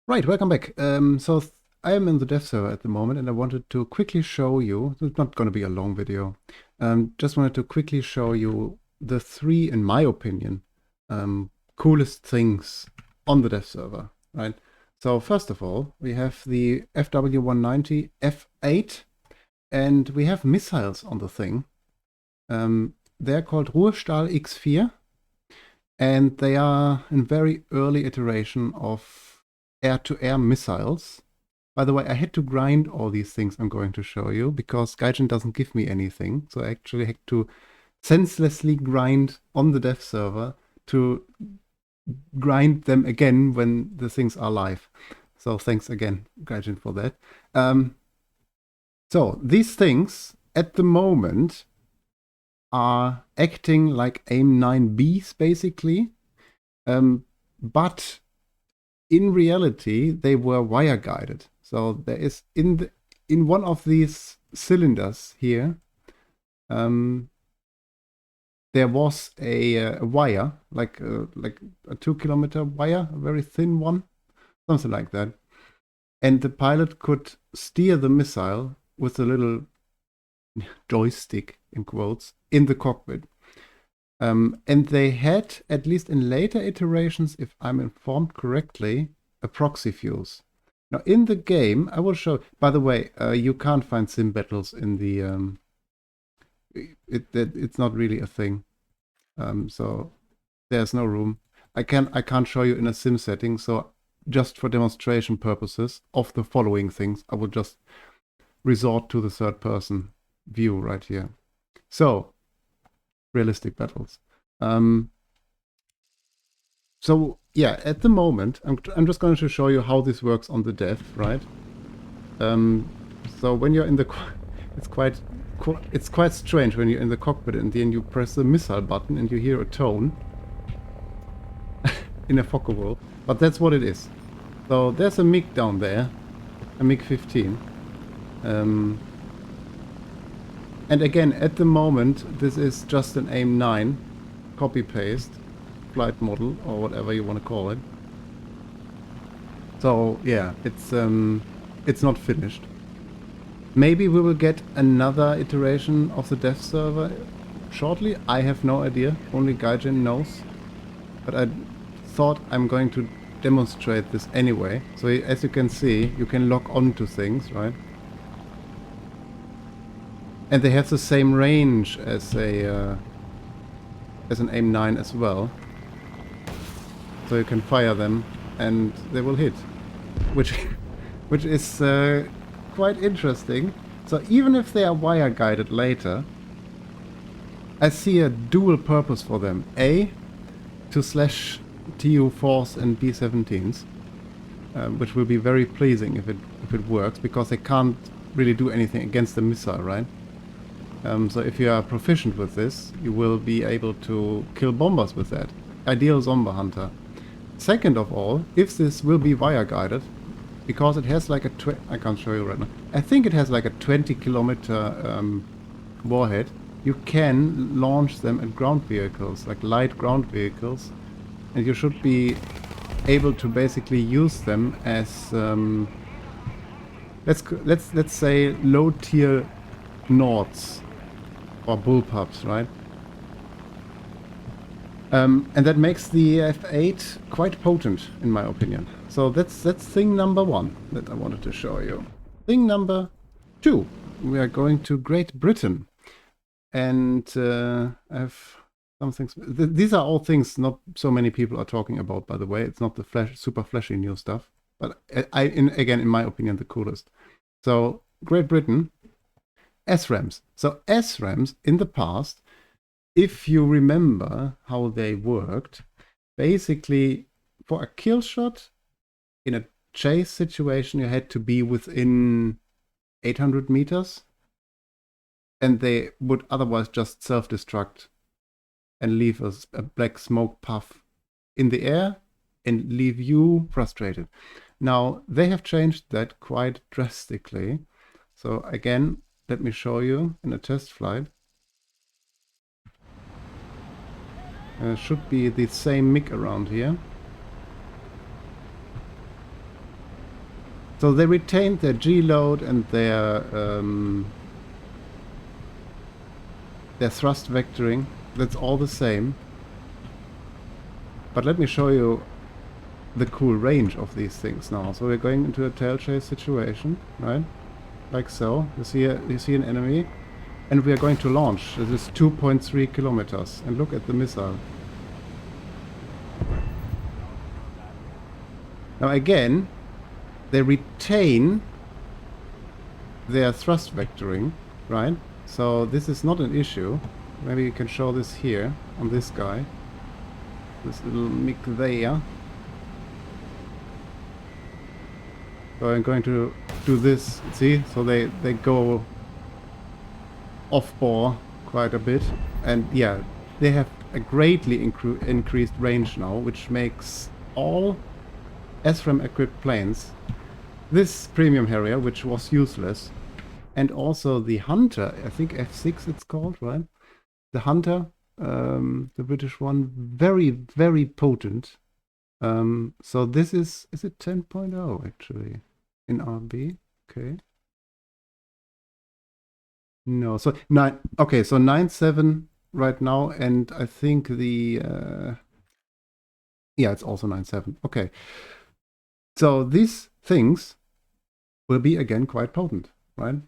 Right, welcome back. I am in the dev server at the moment, and I wanted to quickly show you. It's not going to be a long video. Just wanted to quickly show you the three, in my opinion, coolest things on the dev server. Right. So first of all, we have the FW190 F8, and we have missiles on the thing. They're called Ruhrstahl X4, and they are a very early iteration of air-to-air missiles. By the way, I had to grind all these things I'm going to show you because Gaijin doesn't give me anything. So I actually had to senselessly grind on the dev server to grind them again when the things are live. So thanks again, Gaijin, for that. So these things at the moment are acting like AIM-9Bs basically, but in reality, they were wire guided. So there is in one of these cylinders here, there was a wire, like a 2-kilometer wire, a very thin one, something like that. And the pilot could steer the missile with a little joystick, in quotes, in the cockpit. And they had, at least in later iterations, if I'm informed correctly, a proxy fuse. Now, in the game, I will show. By the way, you can't find sim battles in the. It's not really a thing. So there's no room. I can't show you in a sim setting. So just for demonstration purposes of the following things, I will just resort to the third person view right here. So realistic battles. So yeah, at the moment, I'm just going to show you how this works on the dev, right? So when you're in the, it's quite strange when you're in the cockpit and then you press the missile button and you hear a tone in a Focke-Wulf, but that's what it is. So there's a MiG down there, a MiG-15. And again, at the moment, this is just an AIM-9 copy-paste flight model, or whatever you want to call it. So yeah, it's not finished. Maybe we will get another iteration of the dev server shortly. I have no idea. Only Gaijin knows. But I thought I'm going to demonstrate this anyway. So as you can see, you can log on to things, right? And they have the same range as an AIM-9 as well. So you can fire them and they will hit, which is quite interesting. So even if they are wire guided later, I see a dual purpose for them. A, to slash Tu-4s and B-17s, which will be very pleasing if it works, because they can't really do anything against the missile, right? So if you are proficient with this, you will be able to kill bombers with that. Ideal zombie hunter. Second of all, if this will be wire guided, because it has like I can't show you right now. I think it has like a 20-kilometer warhead. You can launch them at ground vehicles, like light ground vehicles, and you should be able to basically use them as let's say low tier Nords or bullpups, right? And that makes the F8 quite potent, in my opinion. So that's thing number one that I wanted to show you. Thing number two, we are going to Great Britain. And I have some things. These are all things not so many people are talking about, by the way. It's not the super flashy new stuff. But again, in my opinion, the coolest. So Great Britain, SRAMs. So SRAMs in the past, if you remember how they worked, basically for a kill shot in a chase situation, you had to be within 800 meters. And they would otherwise just self-destruct and leave a black smoke puff in the air and leave you frustrated. Now, they have changed that quite drastically. So again, let me show you in a test flight. Should be the same MiG around here. So they retained their G-load and their thrust vectoring. That's all the same. But let me show you the cool range of these things now. So we're going into a tail chase situation, right? Like so. You see an enemy, and we are going to launch. This is 2.3 kilometers, and look at the missile. Now again, they retain their thrust vectoring, right? So this is not an issue. Maybe you can show this here on this guy. This little Mick there. So I'm going to do this, see? So they go off-bore quite a bit. And yeah, they have a greatly increased range now, which makes all SRAM-equipped planes, this premium Harrier, which was useless, and also the Hunter, I think F6 it's called, right? The Hunter, the British one, very, very potent. So this is it 10.0 actually in RB? Okay. No, so 9, okay, so 9.7 right now, and I think the, yeah, it's also 9.7, okay. So these things will be again quite potent, right?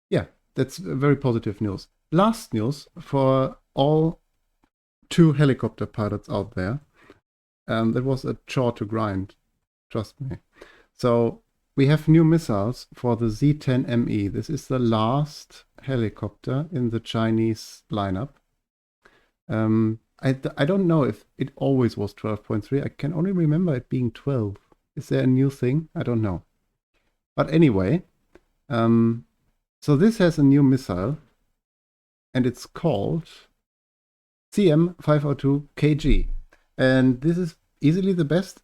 Yeah, that's very positive news. Last news for all 2 helicopter pilots out there. That was a chore to grind, trust me. So we have new missiles for the Z-10ME. This is the last helicopter in the Chinese lineup. I don't know if it always was 12.3. I can only remember it being 12. Is there a new thing? I don't know. But anyway, so this has a new missile, and it's called CM502KG. And this is easily the best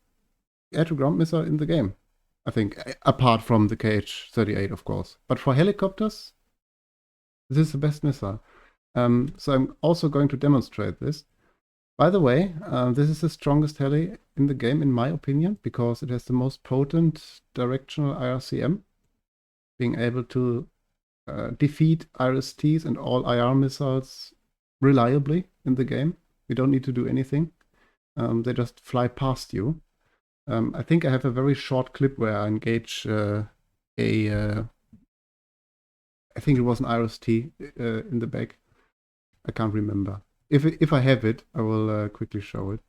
air-to-ground missile in the game, I think, apart from the KH-38, of course. But for helicopters, this is the best missile. So I'm also going to demonstrate this. By the way, this is the strongest heli in the game, in my opinion, because it has the most potent directional IRCM, being able to defeat IRSTs and all IR missiles reliably in the game. You don't need to do anything. They just fly past you. I think I have a very short clip where I engage I think it was an IRST in the back. I can't remember. If I have it, I will quickly show it.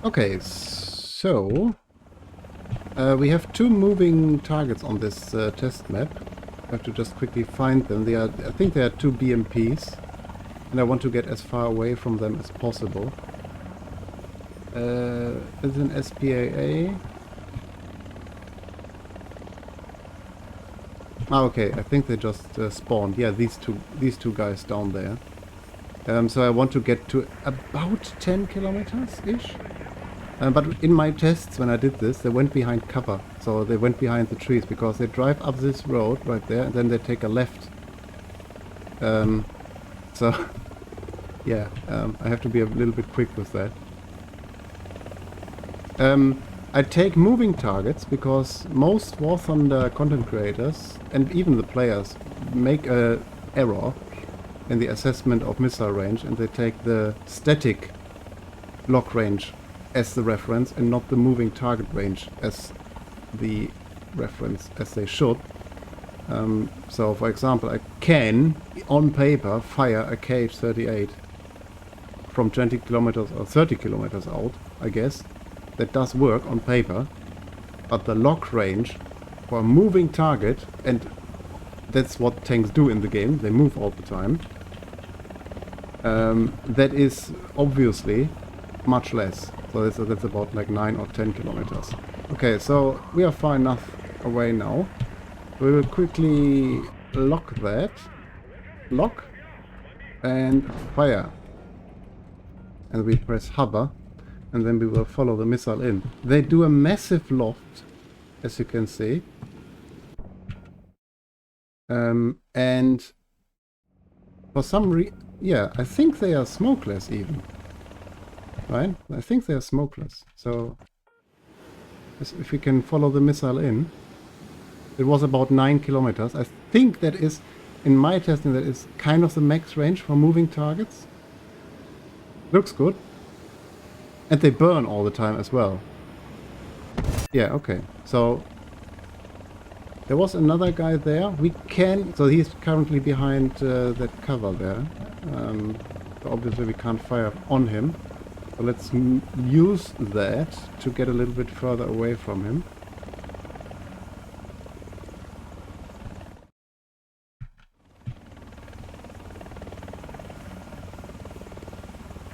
Okay, so we have 2 moving targets on this test map. I have to just quickly find them. I think they are 2 BMPs, and I want to get as far away from them as possible. It's an SPAA. Ah, okay. I think they just spawned. Yeah, these two guys down there. So I want to get to about 10 kilometers-ish. But in my tests, when I did this, they went behind cover. So they went behind the trees, because they drive up this road right there, and then they take a left. So, yeah, I have to be a little bit quick with that. I take moving targets, because most War Thunder content creators, and even the players, make an error in the assessment of missile range, and they take the static lock range as the reference and not the moving target range as the reference, as they should. So for example, I can on paper fire a KH-38 from 20 kilometers or 30 kilometers out, I guess. That does work on paper, but the lock range for a moving target, and that's what tanks do in the game, they move all the time, that is obviously much less. So that's about like 9 or 10 kilometers. Okay, so we are far enough away now. We will quickly lock that. Lock. And fire. And we press hover. And then we will follow the missile in. They do a massive loft, as you can see. And for some yeah, I think they are smokeless even. Right? I think they are smokeless. So if we can follow the missile in. It was about 9 kilometers. I think that is, in my testing, that is kind of the max range for moving targets. Looks good. And they burn all the time as well. Yeah, okay. So there was another guy there. We can... So he's currently behind that cover there. So obviously we can't fire on him. So let's use that to get a little bit further away from him.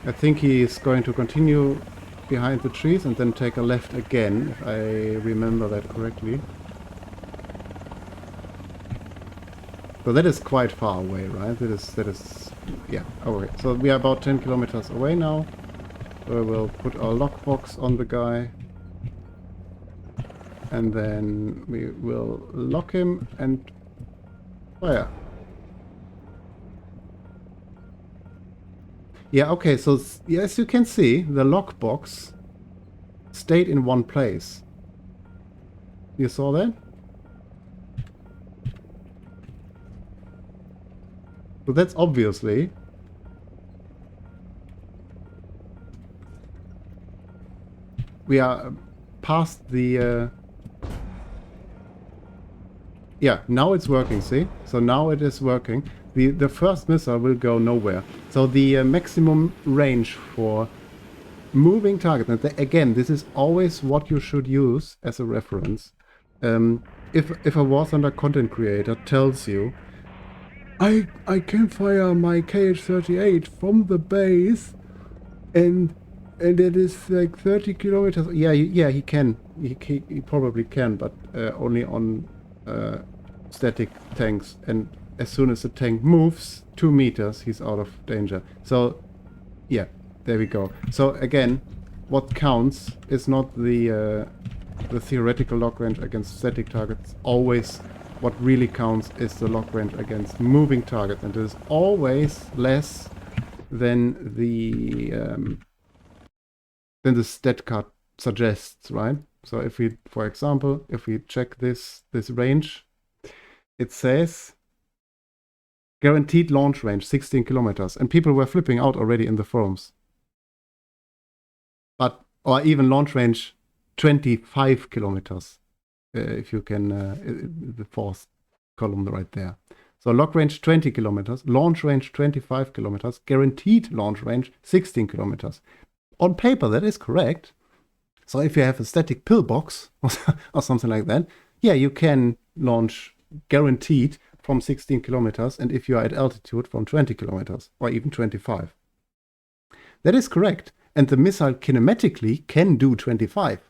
I think he is going to continue behind the trees and then take a left again, if I remember that correctly. So that is quite far away, right? That is, yeah, okay. So we are about 10 kilometers away now. So we'll put our lockbox on the guy. And then we will lock him and fire. Yeah, okay, so as you can see, the lockbox stayed in one place. You saw that? So that's obviously... We are past the... Yeah, now it's working, see? So now it is working. The first missile will go nowhere. So the maximum range for moving targets, and again, this is always what you should use as a reference. If a War Thunder content creator tells you, I can fire my KH-38 from the base, and it is like 30 kilometers. Yeah, he can. He probably can, but only on static tanks. And as soon as the tank moves 2 meters, he's out of danger. So, yeah, there we go. So again, what counts is not the theoretical lock range against static targets. Always, what really counts is the lock range against moving targets, and it is always less than the stat card suggests, right? So if we, for example, if we check this range, it says guaranteed launch range 16 kilometers, and people were flipping out already in the forums. But, or even launch range 25 kilometers, if you can, the fourth column right there. So lock range 20 kilometers, launch range 25 kilometers, guaranteed launch range 16 kilometers. On paper, that is correct. So if you have a static pillbox or something like that, yeah, you can launch guaranteed from 16 kilometers, and if you are at altitude, from 20 kilometers or even 25. That is correct. And the missile kinematically can do 25.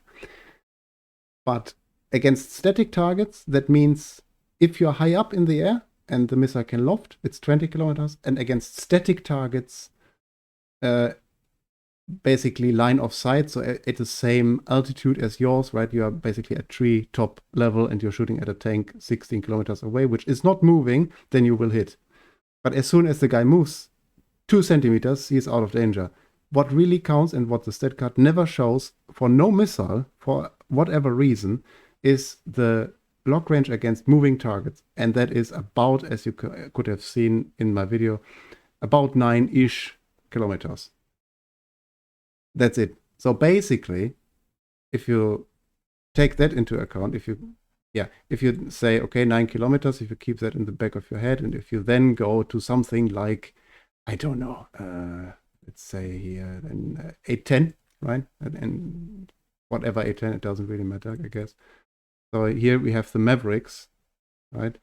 But against static targets, that means if you're high up in the air and the missile can loft, it's 20 kilometers. And against static targets, basically line of sight, so at the same altitude as yours, right? You are basically at tree top level and you're shooting at a tank 16 kilometers away, which is not moving, then you will hit. But as soon as the guy moves 2 centimeters, he's out of danger. What really counts and what the stat card never shows for no missile, for whatever reason, is the block range against moving targets. And that is about, as you could have seen in my video, about 9-ish kilometers. That's it. So basically, if you take that into account, if you say, okay, 9 kilometers, if you keep that in the back of your head, and if you then go to something like, I don't know, let's say here, then 810, right? And whatever 810, it doesn't really matter, I guess. So here we have the Mavericks, right?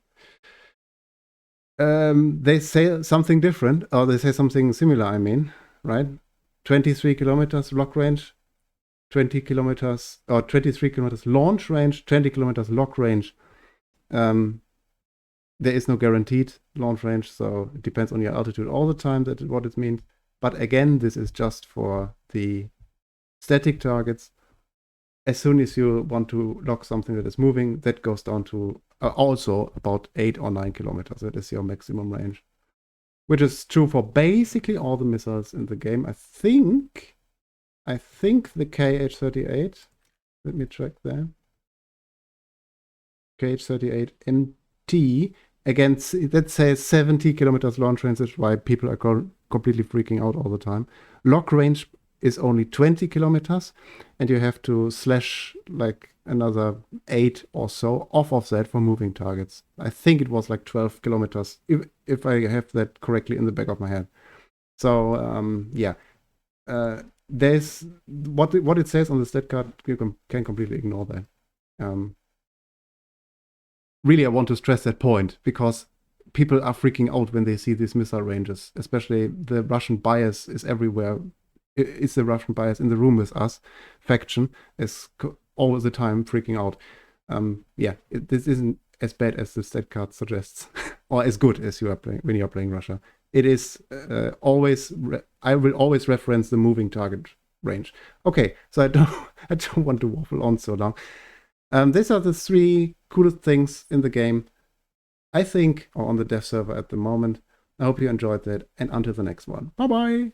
They say something different, or they say something similar, I mean, right? 23 kilometers lock range, 20 kilometers, or 23 kilometers launch range, 20 kilometers lock range. There is no guaranteed launch range, so it depends on your altitude all the time, that's what it means. But again, this is just for the static targets. As soon as you want to lock something that is moving, that goes down to also about 8 or 9 kilometers. That is your maximum range, which is true for basically all the missiles in the game. I think the KH-38, let me check there. KH-38MT, again, that says 70 kilometers launch range, which is why people are completely freaking out all the time. Lock range is only 20 kilometers, and you have to slash like another 8 or so off of that for moving targets. I think it was like 12 kilometers, if I have that correctly in the back of my head. So yeah, there's what it says on the stat card. You can completely ignore that. Really, I want to stress that point because people are freaking out when they see these missile ranges, especially the Russian bias is everywhere. It's the Russian bias in the room with us faction is all the time freaking out. Yeah, this isn't as bad as the stat card suggests, or as good as you are playing when you are playing Russia. It is always. I will always reference the moving target range. Okay, so I don't want to waffle on so long. These are the 3 coolest things in the game, I think, or on the dev server at the moment. I hope you enjoyed that, and until the next one. Bye-bye!